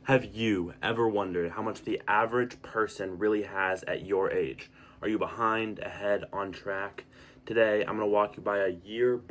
Have you ever wondered how much the average person really has at your age? Are you behind, ahead, on track? Today, I'm going to walk you by year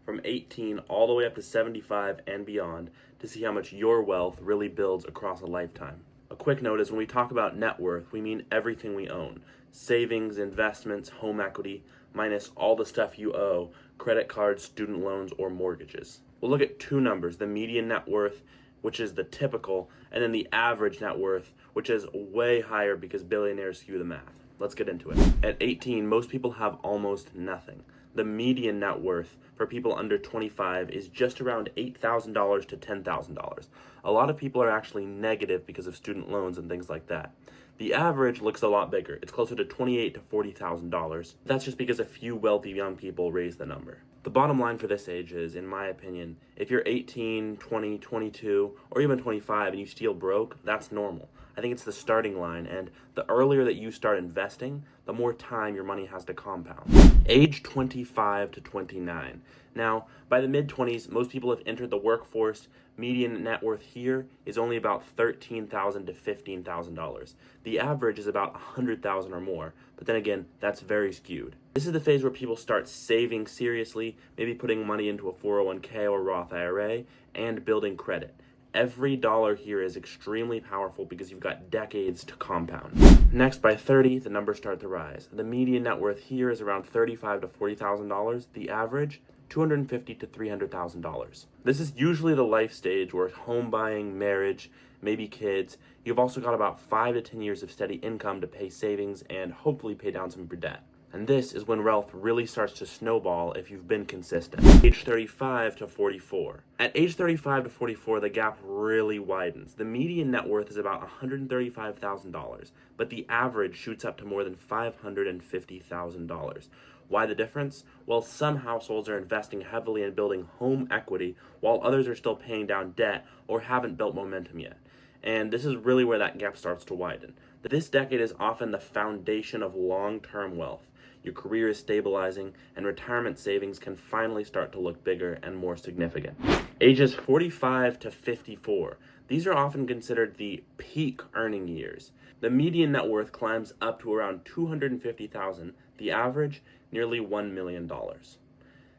from 18 all the way up to 75 and beyond to see how much your wealth really builds across a lifetime. A quick note is when we talk about net worth, we mean everything we own. Savings, investments, home equity, minus all the stuff you owe, credit cards, student loans, or mortgages. We'll look at two numbers, the median net worth, which is the typical, and then the average net worth, which is way higher because billionaires skew the math. Let's get into it. At 18, most people have almost nothing. The median net worth for people under 25 is just around $8,000 to $10,000. A lot of people are actually negative because of student loans and things like that. The average looks a lot bigger. It's closer to $28,000 to $40,000. That's just because a few wealthy young people raise the number. The bottom line for this age is, in my opinion, if you're 18, 20, 22, or even 25 and you still broke, that's normal. I think it's the starting line, and the earlier that you start investing, the more time your money has to compound. Age 25 to 29. Now, by the mid-20s, most people have entered the workforce. Median net worth here is only about $13,000 to $15,000. The average is about $100,000 or more, but then again, that's very skewed. This is the phase where people start saving seriously, maybe putting money into a 401k or Roth IRA, and building credit. Every dollar here is extremely powerful because you've got decades to compound. Next, by 30, the numbers start to rise. The median net worth here is around $35,000 to $40,000. The average, $250,000 to $300,000. This is usually the life stage where home buying, marriage, maybe kids. You've also got about 5 to 10 years of steady income to pay savings and hopefully pay down some of your debt. And this is when wealth really starts to snowball if you've been consistent. Age 35 to 44. At age 35 to 44, the gap really widens. The median net worth is about $135,000, but the average shoots up to more than $550,000. Why the difference? Well, some households are investing heavily in building home equity, while others are still paying down debt or haven't built momentum yet. And this is really where that gap starts to widen. This decade is often the foundation of long-term wealth. Your career is stabilizing, and retirement savings can finally start to look bigger and more significant. Ages 45 to 54. These are often considered the peak earning years. The median net worth climbs up to around $250,000, the average nearly $1 million.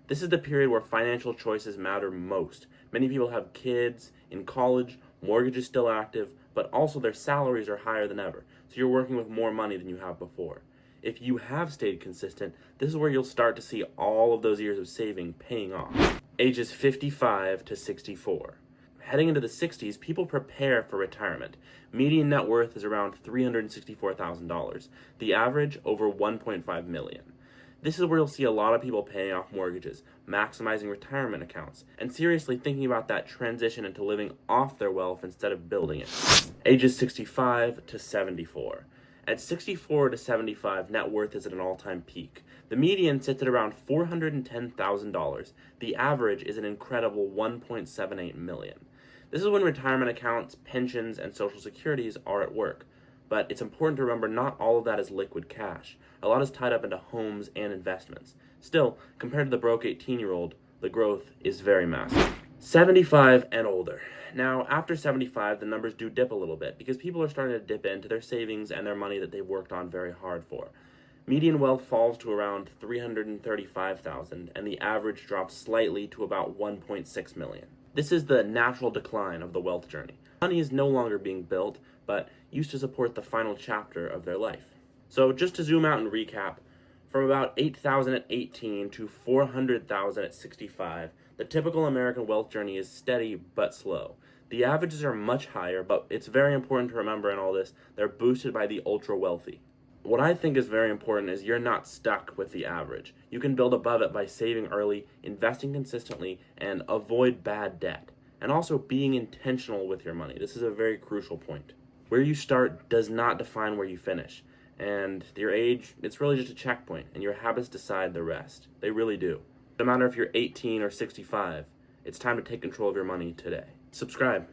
This is the period where financial choices matter most. Many people have kids in college, mortgage is still active, but also their salaries are higher than ever, so you're working with more money than you have before. If you have stayed consistent, this is where you'll start to see all of those years of saving paying off. Ages 55 to 64. Heading into the 60s, people prepare for retirement. Median net worth is around $364,000. The average, over $1.5 million. This is where you'll see a lot of people paying off mortgages, maximizing retirement accounts, and seriously thinking about that transition into living off their wealth instead of building it. Ages 65 to 74. At 64 to 75, net worth is at an all-time peak. The median sits at around $410,000. The average is an incredible $1.78 million. This is when retirement accounts, pensions, and social securities are at work. But it's important to remember not all of that is liquid cash. A lot is tied up into homes and investments. Still, compared to the broke 18-year-old, the growth is very massive. 75 and older. Now, after 75, the numbers do dip a little bit because people are starting to dip into their savings and their money that they've worked on very hard for. Median wealth falls to around $335,000, and the average drops slightly to about $1.6 million. This is the natural decline of the wealth journey. Money is no longer being built, but used to support the final chapter of their life. So just to zoom out and recap, from about $8,000 at 18 to $400,000 at 65, the typical American wealth journey is steady but slow. The averages are much higher, but it's very important to remember in all this, they're boosted by the ultra wealthy. What I think is very important is you're not stuck with the average. You can build above it by saving early, investing consistently, and avoid bad debt. And also being intentional with your money. This is a very crucial point. Where you start does not define where you finish. And your age, it's really just a checkpoint, and your habits decide the rest. They really do. No matter if you're 18 or 65, it's time to take control of your money today. Subscribe.